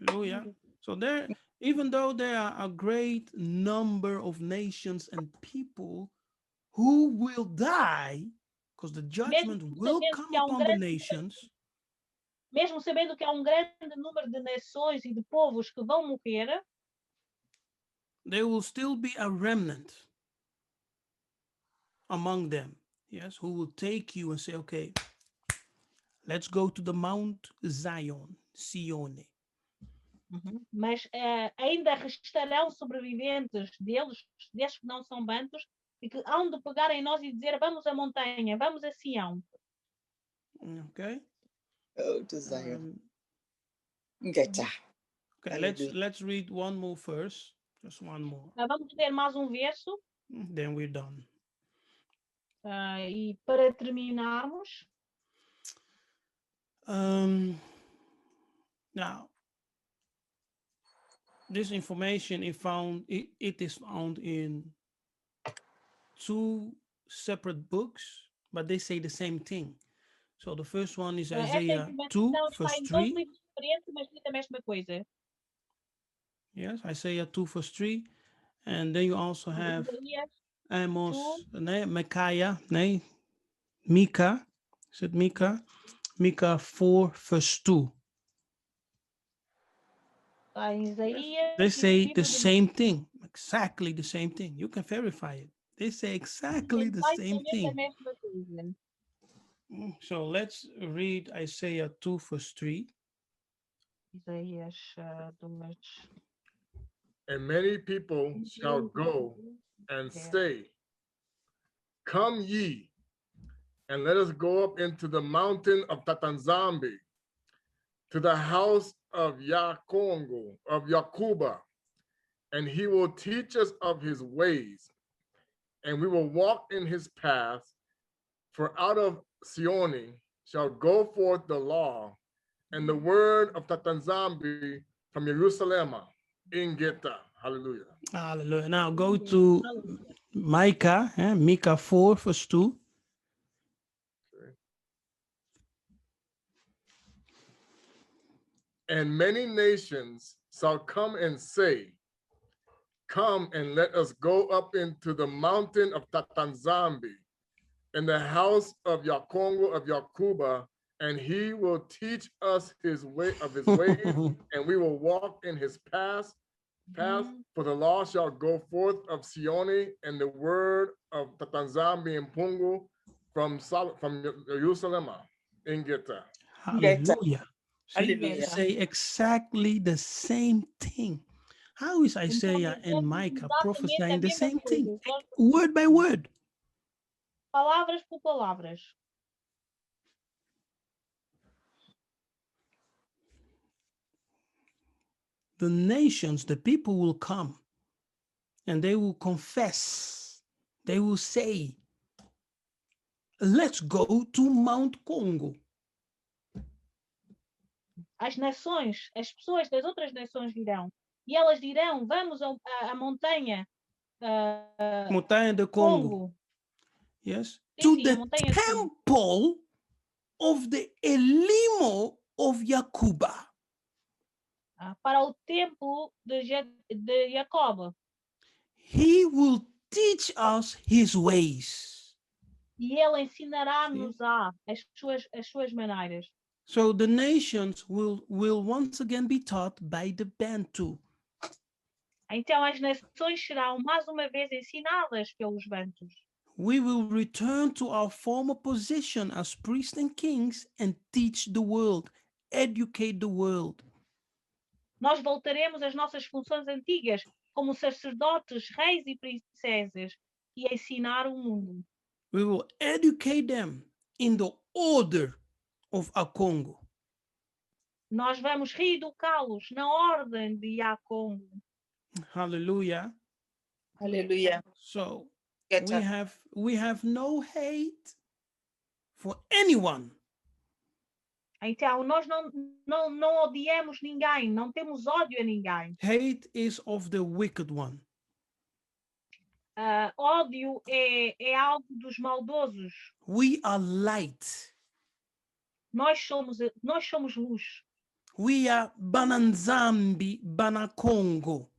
Hallelujah. So even though there are a great number of nations and people who will die, because the judgment will come upon the nations. Mesmo sabendo que há grande número de nações e de povos que vão morrer, there will still be a remnant among them. yes, who will take you and say, okay, let's go to the Mount Zion, Sione. Mas ainda restarão sobreviventes desses que não são bantos, e que hão de pegar em nós e dizer, vamos à montanha, vamos a Sião. Okay. Oh, to Zion. Okay, Get Hallelujah. let's read one more verse, just one more, Vamos ler mais um verso, then we're done. e para terminarmos, Now, this information it is found in 2 separate books, but they say the same thing. So the first one is esta Isaiah 2, informação está verse em 3. dois livros diferentes, mas diz a mesma coisa. Yes, Isaiah 2, verse 3. And then you also have Isaías Amos, Micaiah, Micah. Is it Micah? Micah 4, verse 2. Está em Isaías. They e say livro the de same thing, exactly the same thing. You can verify it. They say exactly the same basicamente a thing. mesma coisa. So let's read Isaiah 2, verse 3. Isaías 2. And many people shall go and say, come ye, and let us go up into the mountain of Tatanzambi, to the house of Yakongo, of Yakuba, and he will teach us of his ways, and we will walk in his paths. For out of Sioni shall go forth the law, and the word of Tatanzambi from Jerusalem in Geta. Hallelujah. Hallelujah. Now go to Micah, Micah 4, verse 2. And many nations shall come and say, come and let us go up into the mountain of Tatanzambi, in the house of Yakongo of Yakuba, and he will teach us his way of his ways, and we will walk in his paths. For the law shall go forth of Sioni, and the word of Tatanzambi and Pungu from Jerusalem in Geta. Hallelujah. See, they Hallelujah. say exactly the same thing. How is Isaiah and Micah prophesying the same thing, word by word? Palavras por palavras. The nations, the people will come and they will confess. They will say, let's go to Mount Congo. As nações, as pessoas das outras nações virão. E elas dirão, vamos à montanha Montanha de Congo. Congo. Yes. Sim, To sim, a the montanha de Congo. temple of the Elimo of Yakuba. Para o templo de Jacob. He will teach us his ways. E ele ensinará-nos as suas maneiras. So the nations will once again be taught by the Bantu. Então as nações serão mais uma vez ensinadas pelos bantus. We will return to our former position as priests and kings and teach the world, educate the world. Nós voltaremos às nossas funções antigas como sacerdotes, reis e princesas e ensinar o mundo. We will educate them in the order of Akongo. Nós vamos reeducá-los na ordem de Yakongo. Hallelujah. Hallelujah. So Get we have no hate for anyone. Então nós não odiamos ninguém, não temos ódio a ninguém. Hate is of the wicked one. Ódio é algo dos maldosos. We are light. Nós somos luz. We are Bananzambi, Banakongo.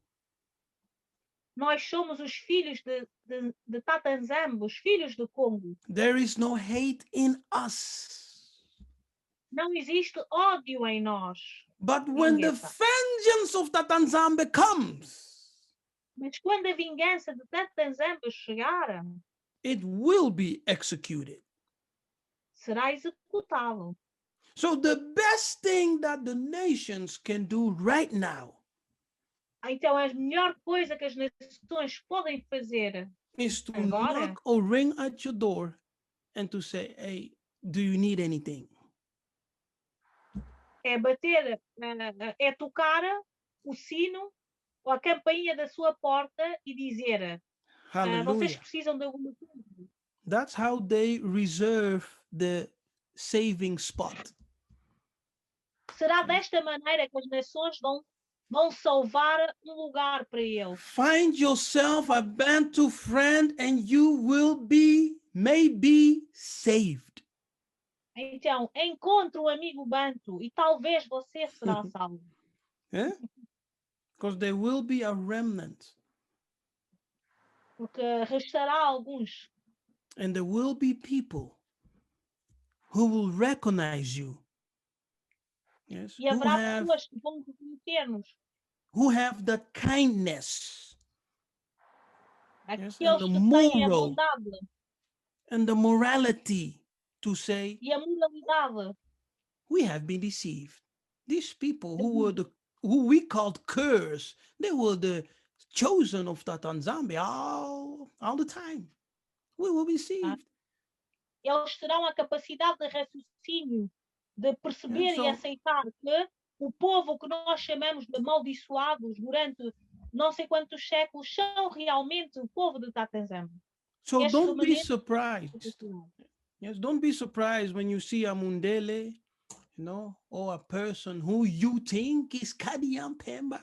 Nós somos os filhos de Tatanzambi, os filhos do Congo. There is no hate in us. Não existe ódio em nós. But when the vengeance of Tatanzambi comes, Mas quando a vingança de Tatanzambi chegar, it will be executed. será executado. So the best thing that the nations can do right now Então, a melhor coisa que as nações podem fazer is to agora knock or ring at your door and to say, hey, do you need anything? é bater, é tocar o sino ou a campainha da sua porta e dizer: vocês Hallelujah. precisam de alguma coisa. That's how they reserve the saving spot. Será desta maneira que as nações vão salvar lugar para eles. Find yourself a Bantu friend and you will may be saved. Então, encontre um amigo banto e talvez você será salvo. Yeah? Because there will be a remnant Porque restará alguns. and there will be people who will recognize you. Yes, E haverá pessoas que vão reconhecer-nos. who have the kindness Aqueles and the que têm a moral bondade and the morality to say, e a moralidade. we have been deceived. These people who we called curse, they were the chosen of Tatanzambi all the time. We will be deceived. Eles terão a capacidade de raciocínio, de perceber e aceitar que o povo que nós chamamos de amaldiçoados durante não sei quantos séculos são realmente o povo de Tatanzambi. So don't be surprised. Yes, don't be surprised when you see a Mundele, or a person who you think is Kadian Pemba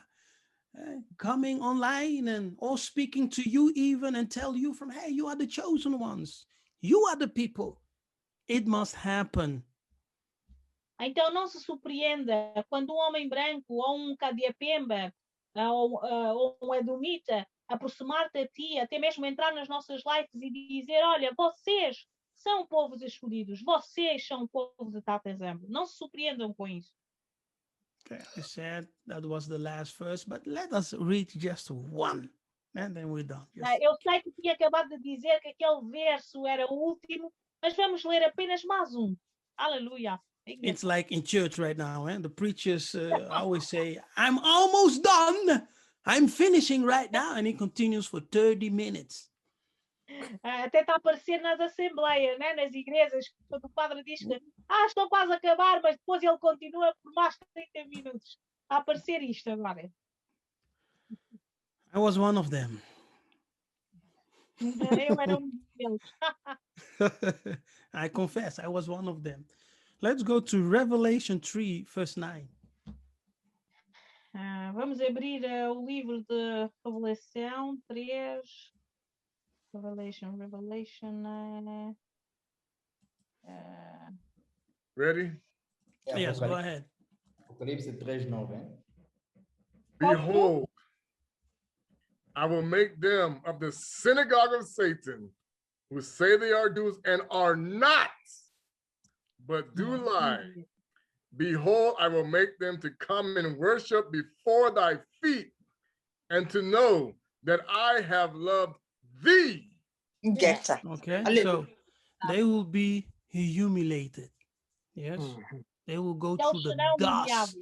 coming online or speaking to you even and tell you from, hey, you are the chosen ones. You are the people. It must happen. Então não se surpreenda quando um homem branco ou um Kadiapemba ou um Edomita aproximar-te a ti, até mesmo entrar nas nossas lives e dizer, olha, vocês são povos escolhidos, vocês são o povo de Tatanzambi. Não se surpreendam com isso. Okay, I said that was the last verse, but let us read just one, and then we're done. Eu sei que tinha acabado de dizer que aquele verso era o último, mas vamos ler apenas mais um. Aleluia. It's like in church right now, the preachers always say, I'm almost done. I'm finishing right now, and it continues for 30 minutes. Até está a aparecer nas assembleias, né? Nas igrejas, quando o padre diz que estou quase a acabar, mas depois ele continua por mais 30 minutos. Está a aparecer isto agora. I was one of them. Eu era deles. I confess, I was one of them. Let's go to Revelation 3, verse 9. Vamos abrir o livro de Revelação 3. Revelation. Ready? Yes, go ahead. Apocalipse 3:9. Behold, I will make them of the synagogue of Satan, who say they are Jews and are not, but do lie. Behold, I will make them to come and worship before thy feet, and to know that I have loved thee. Okay, so they will be humiliated. Yes, they will go through the dust.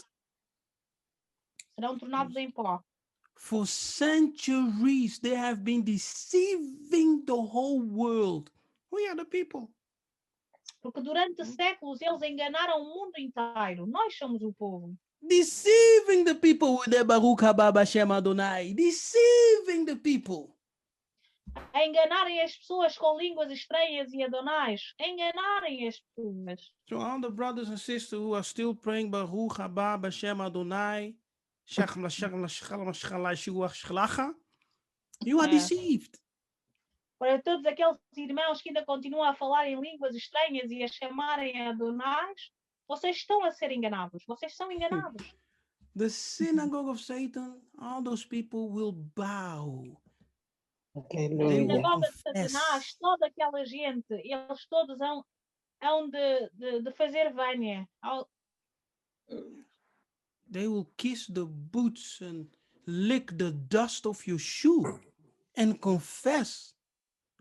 Serão tornados em pó. For centuries, they have been deceiving the whole world. We are the people. Porque durante séculos eles enganaram o mundo inteiro. Nós somos o povo. Deceiving the people with their Baruch haba Hashem Adonai. Deceiving the people. A enganarem as pessoas com línguas estranhas e Adonais. Enganarem as pessoas. So all the brothers and sisters who are still praying Baruch haba Hashem Adonai, you are deceived. Para todos aqueles irmãos que ainda continuam a falar em línguas estranhas e a chamarem Adonais, vocês estão a ser enganados. Vocês são enganados. The synagogue of Satan, all those people will bow. A sinagoga de Satanás, toda aquela gente, eles todos hão de fazer vênia. They will kiss the boots and lick the dust of your shoe and confess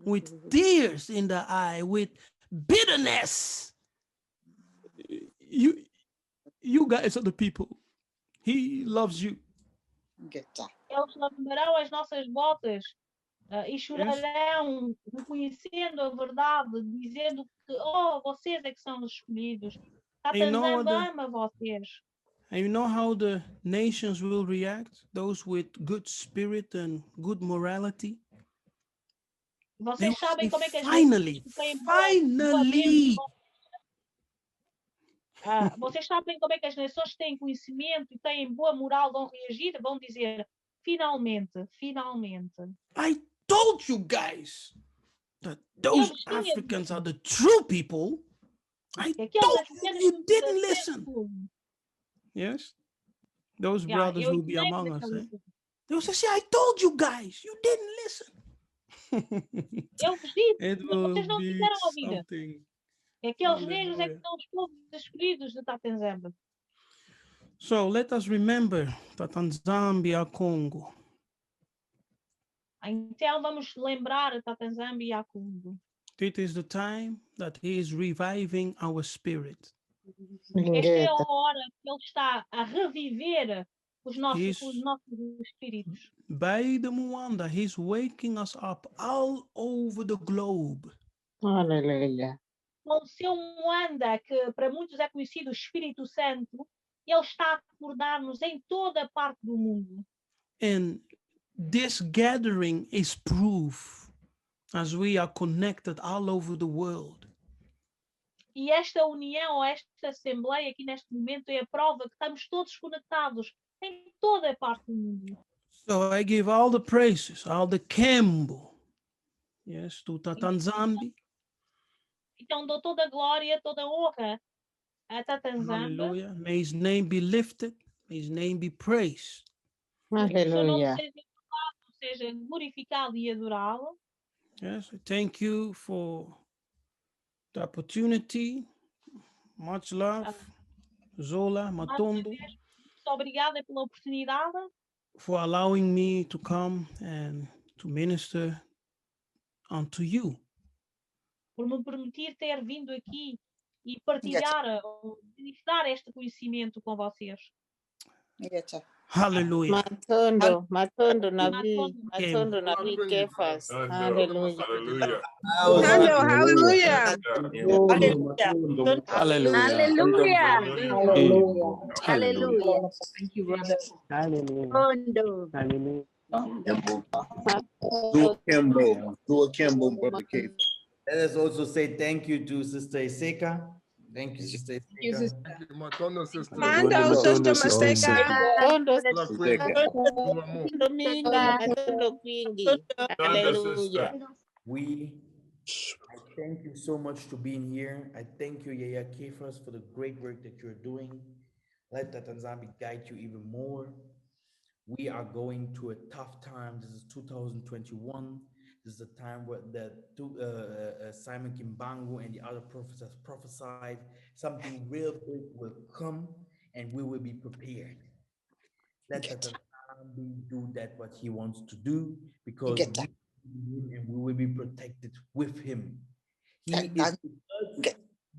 with tears in the eye, with bitterness. You guys are the people. He loves you. Eles lavarão as nossas botas e chorarão, reconhecendo a verdade, dizendo que, oh, vocês é que são os escolhidos. Tatanzamba ama vocês. And you know how the nations will react? Those with good spirit and good morality. Vocês sabem como é que as finally. Vocês sabem como é que as nações têm conhecimento e têm boa moral, vão reagir, vão dizer finalmente, finalmente. I told you guys that those Africans are the true people. I told you didn't listen. Yes, those brothers will be among us. Eh? They will say, I told you guys, you didn't listen. Eu vos disse, It vocês não will quiseram be ouvir. something. Aqueles negros é que são os povos escolhidos de Tatanzamba. So let us remember Tatanzamba a Congo. Então vamos lembrar Tatanzamba e a Congo. It is the time that he is reviving our spirit. Esta é a hora que ele está a reviver os nossos espíritos. By the Muanda, he's waking us up all over the globe. Hallelujah. Com o seu Muanda, que para muitos é conhecido o Espírito Santo, ele está a acordar-nos em toda a parte do mundo. And this gathering is proof as we are connected all over the world. E esta união, esta assembleia aqui neste momento é a prova que estamos todos conectados em toda a parte do mundo. So I give all the praises, all the Kembo, yes, to Tatanzamba. Então dou toda a glória, toda a honra a Tatanzamba. Hallelujah. May his name be lifted, may his name be praised. Hallelujah. Seja glorificado e adorado. Yes, thank you for the opportunity. Much love, Zola, Matondo. Muito obrigada pela oportunidade. For allowing me to come and to minister unto you. Por me permitir ter vindo aqui e partilhar, ministrar este conhecimento com vocês. Hallelujah. Matondo Nabi Kefas. Hallelujah. Hallelujah. Hallelujah. Hallelujah. Thank you, brother. Hallelujah. Do a Kimbo, Brother Keith. Let us also say thank you to Sister Iseka. Thank you, Sister Iseka. Matondo, sister. Mando, Sister Maseka. Hallelujah. I thank you so much for being here. I thank you, Yaya Kefas, for the great work that you're doing. Let Tatanzamba guide you even more. We are going to a tough time. This is 2021. This is a time where Simon Kimbangu and the other prophets have prophesied something real big will come, and we will be prepared. Let Tatanzamba do that what he wants to do, because we will be protected with him. He is with us.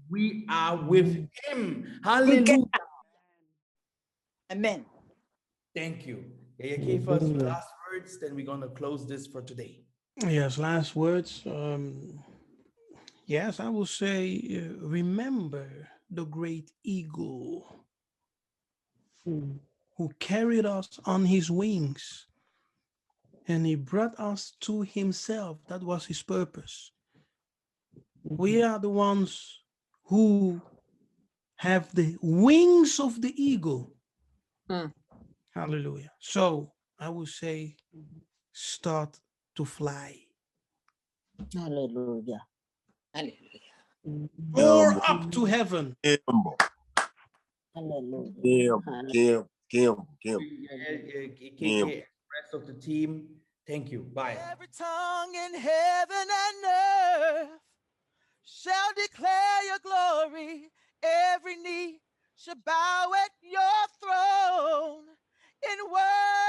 We are with him. Hallelujah. Amen. Thank you. Yaya Kefas, last words, then we're going to close this for today. Yes, last words. Yes, I will say, remember the great eagle who carried us on his wings, and he brought us to himself. That was his purpose. We are the ones who have the wings of the eagle. Hallelujah. So I will say, start to fly. Hallelujah. Hallelujah. Roar up to heaven. Hallelujah. Rest of the team, thank you. Bye. Every tongue in heaven and earth shall declare your glory. Every knee shall bow at your throne in worship.